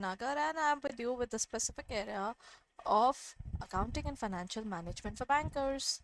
Nagar, and I'm with you with the specific area of accounting and financial management for bankers.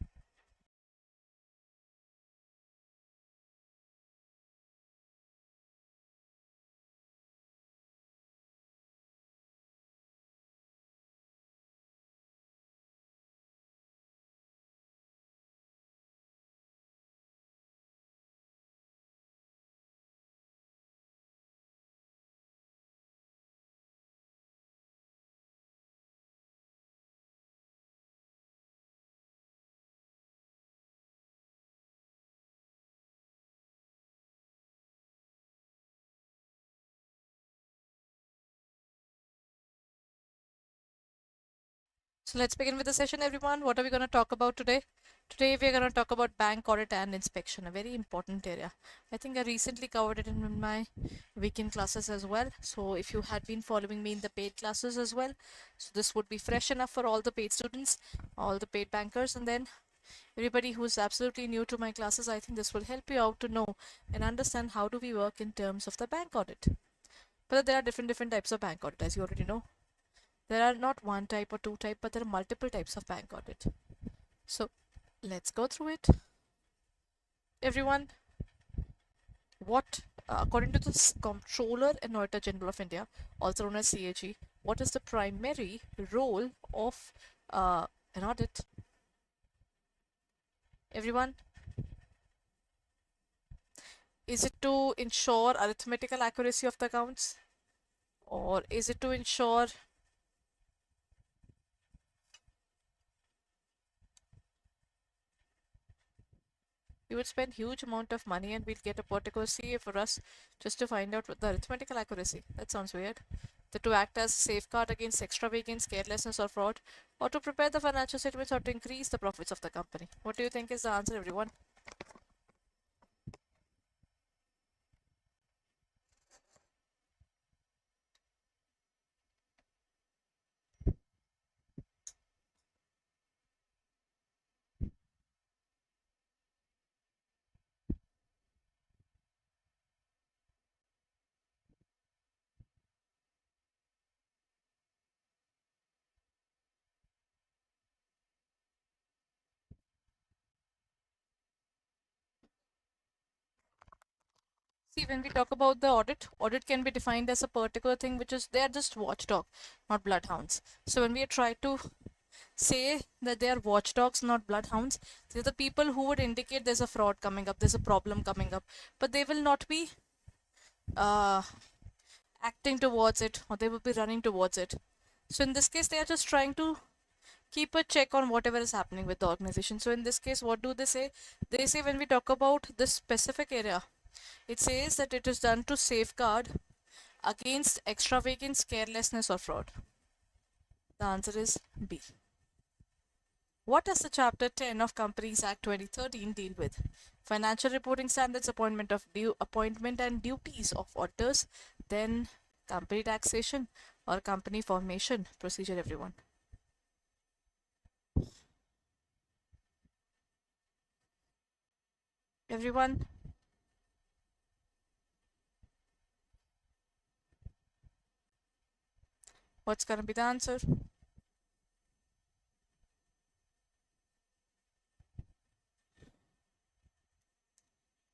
So let's begin with the session, everyone. What are we going to talk about today? Today we are going to talk about bank audit and inspection, a very important area. I think I recently covered it in my weekend classes as well. So if you had been following me in the paid classes as well, so this would be fresh enough for all the paid students, all the paid bankers, and then everybody who's absolutely new to my classes. I think this will help you out to know and understand how do we work in terms of the bank audit. But there are different types of bank audit, as you already know. There are not one type or two type, but there are multiple types of bank audit. So let's go through it. Everyone, what according to the Comptroller and Auditor General of India, also known as CAG, what is the primary role of an audit? Everyone, is it to ensure arithmetical accuracy of the accounts, or is it to ensure we would spend huge amount of money and we'll get a particular CA for us just to find out what the arithmetical accuracy? That sounds weird. To act as a safeguard against extravagance, carelessness, or fraud, or to prepare the financial statements, or to increase the profits of the company. What do you think is the answer, everyone? See, when we talk about the audit can be defined as a particular thing which is, they are just watchdog, not bloodhounds. So when we try to say that they are watchdogs, not bloodhounds, they're the people who would indicate there's a fraud coming up, there's a problem coming up, but they will not be uh, acting towards it, or they will be running towards it. So in this case, they are just trying to keep a check on whatever is happening with the organization. So in this case, what do they say? They say when we talk about this specific area, it says that it is done to safeguard against extravagance, carelessness, or fraud. The answer is B. What does the Chapter 10 of Companies Act 2013 deal with? Financial reporting standards, appointment and duties of auditors, then company taxation or company formation procedure, everyone. Everyone, what's going to be the answer?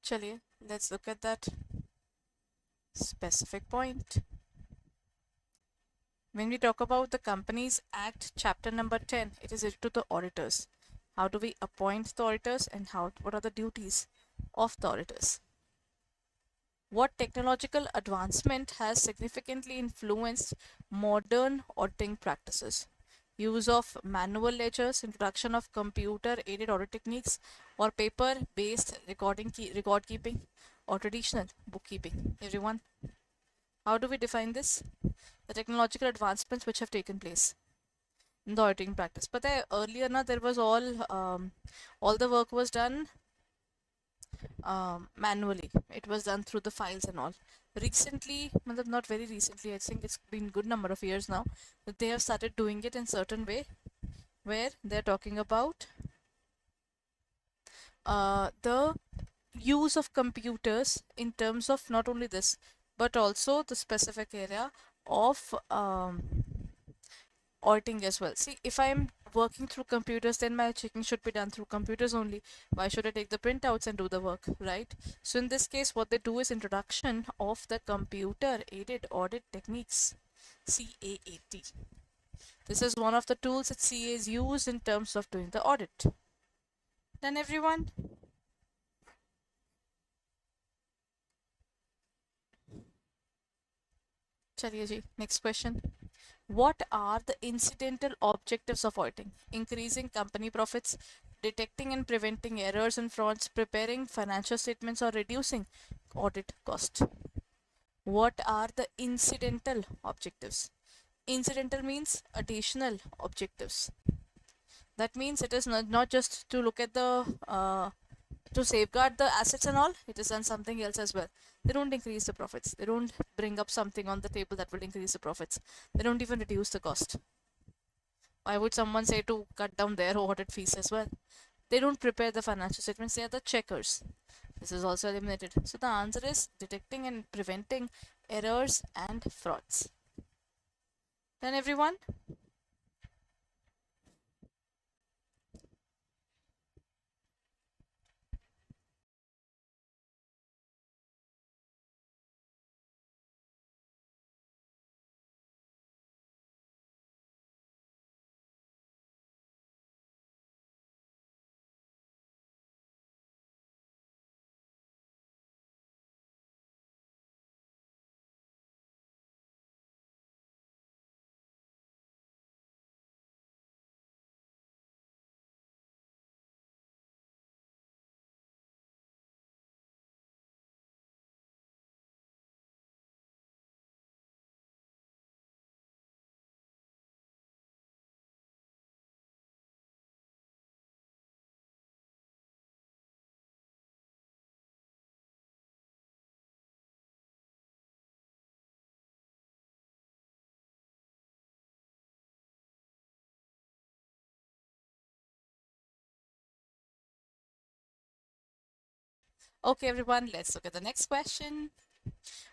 Chaliye, let's look at that specific point. When we talk about the Companies Act chapter number 10, it is related to the auditors. How do we appoint the auditors and what are the duties of the auditors? What technological advancement has significantly influenced modern auditing practices? Use of manual ledgers, introduction of computer-aided audit techniques, or paper-based record keeping, or traditional bookkeeping? Everyone, how do we define this? The technological advancements which have taken place in the auditing practice. But earlier, there was all the work was done manually. It was done through the files and all. Recently, not very recently, I think it's been good number of years now, that they have started doing it in certain way where they're talking about the use of computers in terms of not only this, but also the specific area of auditing as well. See, if I'm working through computers, then my checking should be done through computers only. Why should I take the printouts and do the work, right? So in this case, what they do is introduction of the computer aided audit techniques, CAAT. This is one of the tools that CA is used in terms of doing the audit. Done, everyone? Chaliye ji, next question. What are the incidental objectives of auditing? Increasing company profits, detecting and preventing errors and frauds, preparing financial statements, or reducing audit cost. What are the incidental objectives? Incidental means additional objectives. That means it is not just to look at the to safeguard the assets and all, it is done something else as well. They don't increase the profits. They don't bring up something on the table that will increase the profits. They don't even reduce the cost. Why would someone say to cut down their audit fees as well? They don't prepare the financial statements, they are the checkers. This is also eliminated. So the answer is detecting and preventing errors and frauds. Done, everyone? Okay, everyone, let's look at the next question.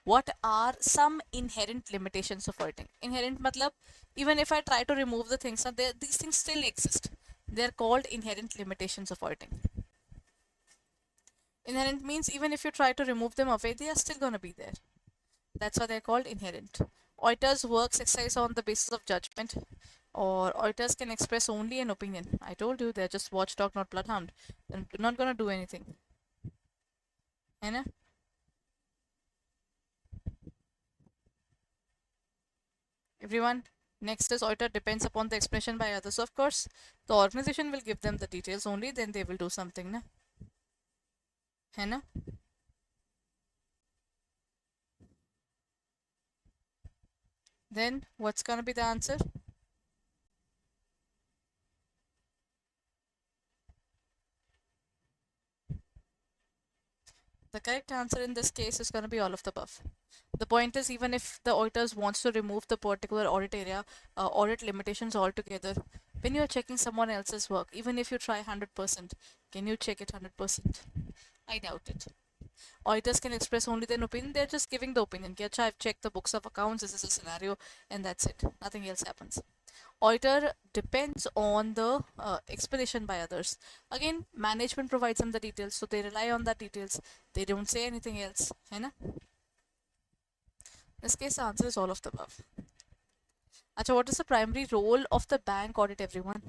What are some inherent limitations of auditing? Inherent matlab, even if I try to remove the things, these things still exist. They're called inherent limitations of auditing. Inherent means even if you try to remove them away, they are still going to be there. That's why they're called inherent. Auditors works exercise on the basis of judgment, or auditors can express only an opinion. I told you they're just watchdog, not bloodhound. They're not going to do anything. है ना? Everyone, next is auditor depends upon the explanation by others. Of course, the organization will give them the details only, then they will do something, na? है ना? Then what's gonna be the answer? The correct answer in this case is going to be all of the above. The point is, even if the auditors wants to remove the particular audit area, audit limitations altogether, when you are checking someone else's work, even if you try 100%, can you check it 100%? I doubt it. Auditors can express only their opinion. They're just giving the opinion. I've checked the books of accounts. This is a scenario, and that's it. Nothing else happens. Auditor depends on the explanation by others. Again, management provides them the details, so they rely on the details. They don't say anything else. है ना? In this case, the answer is all of the above. Acha, what is the primary role of the bank audit, everyone?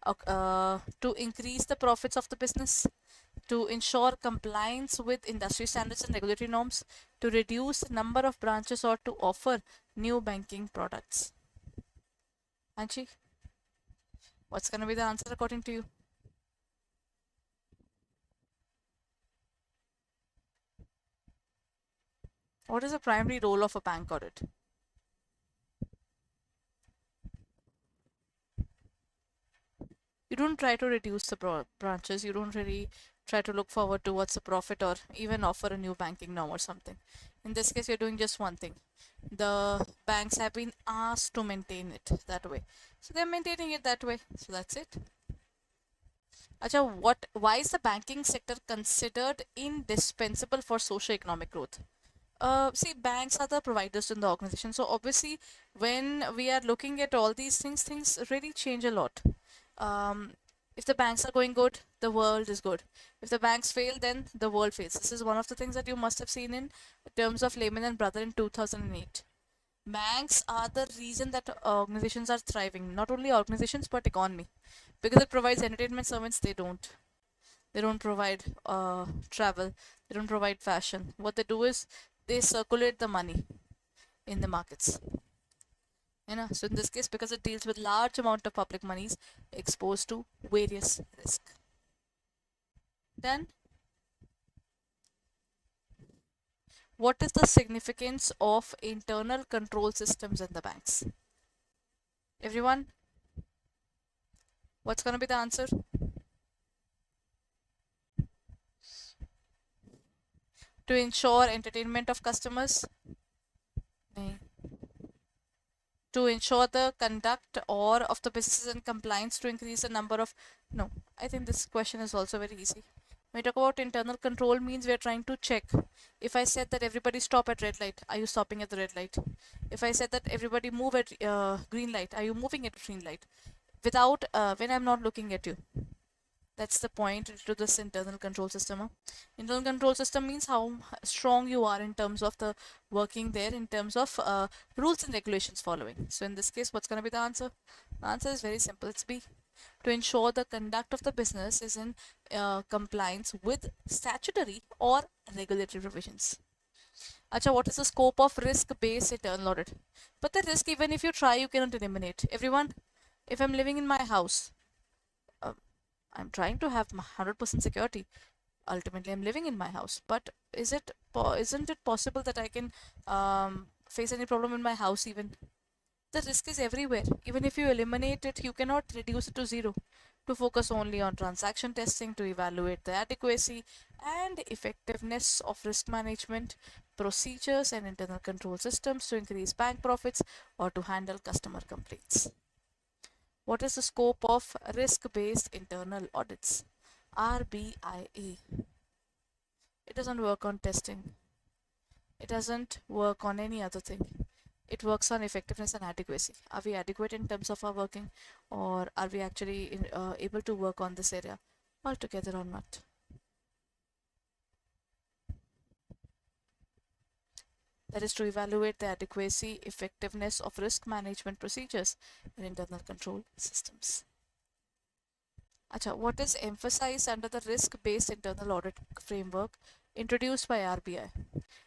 To increase the profits of the business, to ensure compliance with industry standards and regulatory norms, to reduce the number of branches, or to offer new banking products. Anchi, what's going to be the answer according to you? What is the primary role of a bank audit? You don't try to reduce the branches. You don't really try to look forward to what's the profit, or even offer a new banking norm or something. In this case, you're doing just one thing. The banks have been asked to maintain it that way, so they're maintaining it that way. So that's it. Acha, why is the banking sector considered indispensable for socio-economic growth? See, banks are the providers in the organization. So obviously, when we are looking at all these things, things really change a lot. Um, if the banks are going good, the world is good. If the banks fail, then the world fails. This is one of the things that you must have seen in terms of Lehman and Brother in 2008. Banks are the reason that organizations are thriving. Not only organizations, but economy. Because it provides entertainment services, they don't. They don't provide travel. They don't provide fashion. What they do is they circulate the money in the markets. You know, so in this case, because it deals with large amount of public monies exposed to various risk. Then, what is the significance of internal control systems in the banks? Everyone, what's going to be the answer? To ensure entertainment of customers? No. To ensure the conduct or of the businesses in compliance, to increase the number of... No, I think this question is also very easy. When we talk about internal control, means we are trying to check. If I said that everybody stop at red light, are you stopping at the red light? If I said that everybody move at green light, are you moving at green light? Without, when I'm not looking at you. That's the point to this internal control system. Huh? Internal control system means how strong you are in terms of the working there, in terms of rules and regulations following. So in this case, what's going to be the answer? The answer is very simple. It's B. To ensure the conduct of the business is in compliance with statutory or regulatory provisions. Acha, what is the scope of risk-based internal audit? But the risk, even if you try, you cannot eliminate. Everyone, if I'm living in my house, I'm trying to have 100% security. Ultimately, I'm living in my house. But isn't it possible that I can face any problem in my house even? The risk is everywhere. Even if you eliminate it, you cannot reduce it to zero. To focus only on transaction testing, to evaluate the adequacy and effectiveness of risk management procedures and internal control systems to increase bank profits or to handle customer complaints. What is the scope of risk-based internal audits? RBIA. It doesn't work on testing. It doesn't work on any other thing. It works on effectiveness and adequacy. Are we adequate in terms of our working, or are we actually able to work on this area altogether or not? That is to evaluate the adequacy, effectiveness of risk management procedures and internal control systems. Acha, what is emphasized under the risk-based internal audit framework introduced by RBI?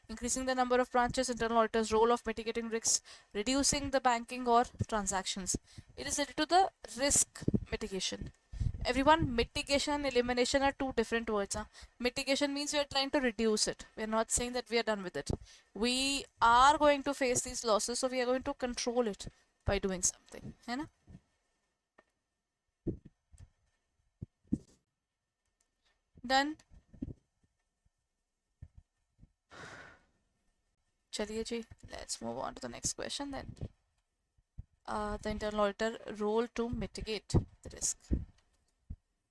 Increasing the number of branches, internal auditors' role of mitigating risks, reducing the banking or transactions. It is related to the risk mitigation. Everyone, mitigation and elimination are two different words. Huh? Mitigation means we are trying to reduce it. We are not saying that we are done with it. We are going to face these losses, so we are going to control it by doing something. है ना? Done. Chaliye ji, let's move on to the next question then. The internal auditor role to mitigate the risk.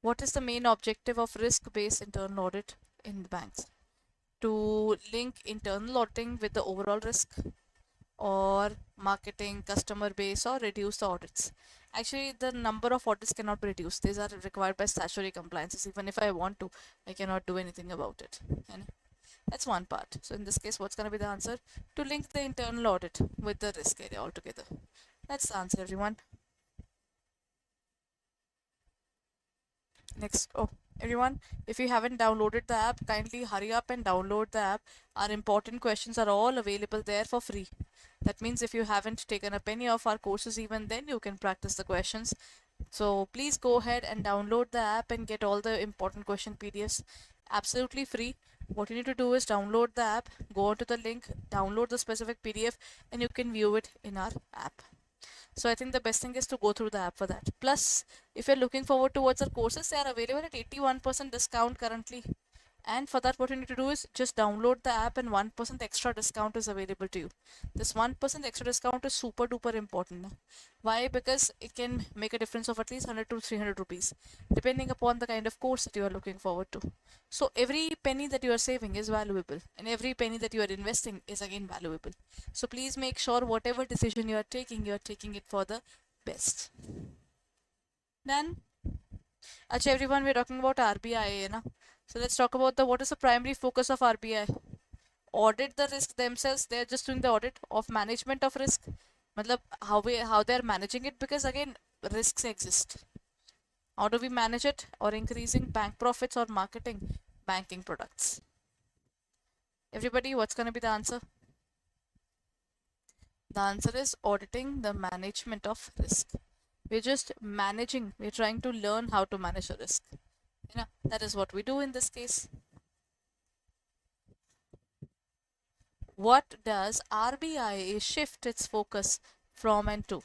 What is the main objective of risk-based internal audit in the banks? To link internal auditing with the overall risk, or marketing, customer base, or reduce the audits. Actually, the number of audits cannot be reduced. These are required by statutory compliances. Even if I want to, I cannot do anything about it. And that's one part. So in this case, what's going to be the answer? To link the internal audit with the risk area altogether. That's the answer, everyone. Next. Oh, everyone, if you haven't downloaded the app, kindly hurry up and download the app. Our important questions are all available there for free. That means if you haven't taken up any of our courses, even then you can practice the questions. So please go ahead and download the app and get all the important question PDFs absolutely free. What you need to do is download the app, go onto the link, download the specific PDF, and you can view it in our app. So I think the best thing is to go through the app for that. Plus, if you're looking forward towards our courses, they are available at 81% discount currently. And for that, what you need to do is just download the app, and 1% extra discount is available to you. This 1% extra discount is super duper important. Why? Because it can make a difference of at least 100 to 300 rupees, depending upon the kind of course that you are looking forward to. So every penny that you are saving is valuable, and every penny that you are investing is again valuable. So please make sure whatever decision you are taking it for the best. Then, Acha everyone, we're talking about RBI, na? So let's talk about the what is the primary focus of RBI? Audit the risk themselves. They're just doing the audit of management of risk. Matlab how they're managing it, because again risks exist. How do we manage it? Or increasing bank profits or marketing banking products? Everybody, what's going to be the answer? The answer is auditing the management of risk. We're just managing, we're trying to learn how to manage a risk. That is what we do in this case. What does RBI shift its focus from and to?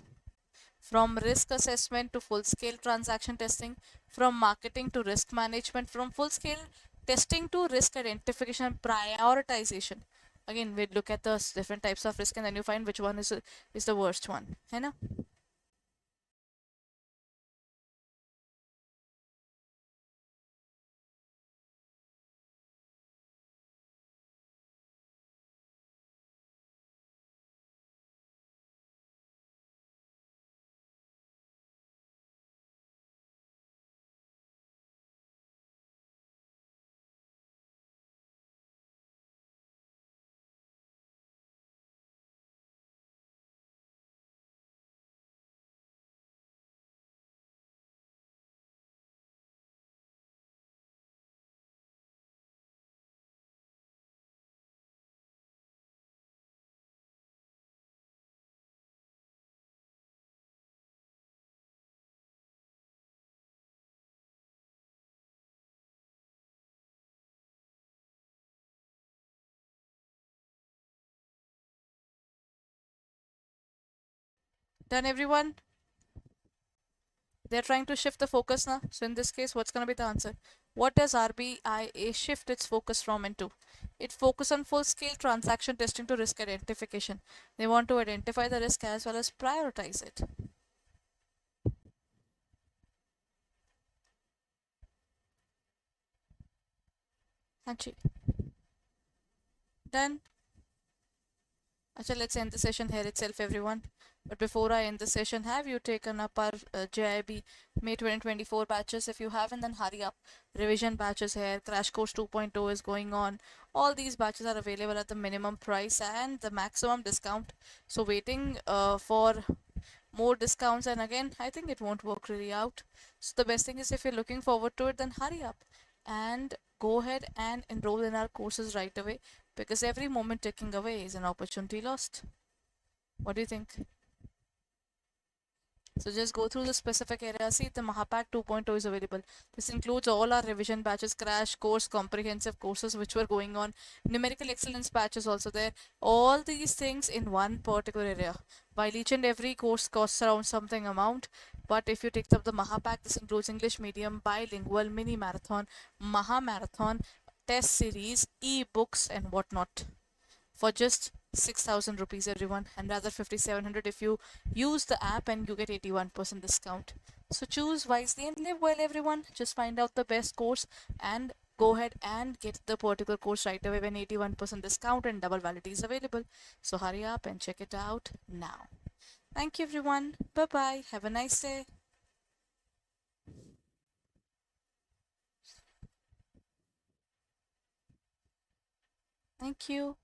From risk assessment to full-scale transaction testing, from marketing to risk management, from full-scale testing to risk identification and prioritization. Again, we look at the different types of risk, and then you find which one is the worst one. है ना? Done, everyone? They're trying to shift the focus now. So in this case, what's going to be the answer? What does RBIA shift its focus from and to? It focuses on full-scale transaction testing to risk identification. They want to identify the risk as well as prioritize it. Hachi. Done. Achha, let's end the session here itself, everyone. But before I end the session, have you taken up our JIB May 2024 batches? If you haven't, then hurry up. Revision batches here. Crash Course 2.0 is going on. All these batches are available at the minimum price and the maximum discount. So waiting for more discounts, and again I think it won't work really out. So the best thing is, if you're looking forward to it, then hurry up and go ahead and enroll in our courses right away, because every moment taking away is an opportunity lost. What do you think? So just go through the specific area. See, the Mahapack 2.0 is available. This includes all our revision batches, crash course, comprehensive courses which were going on, numerical excellence batches also there. All these things in one particular area. While each and every course costs around something amount, but if you take up the Mahapack, this includes English medium, bilingual, mini marathon, Maha marathon, test series, e-books and whatnot, for just 6,000 rupees, everyone, and rather 5,700 if you use the app, and you get 81% discount. So choose wisely and live well, everyone. Just find out the best course and go ahead and get the particular course right away when 81% discount and double validity is available. So hurry up and check it out now. Thank you, everyone. Bye bye. Have a nice day. Thank you.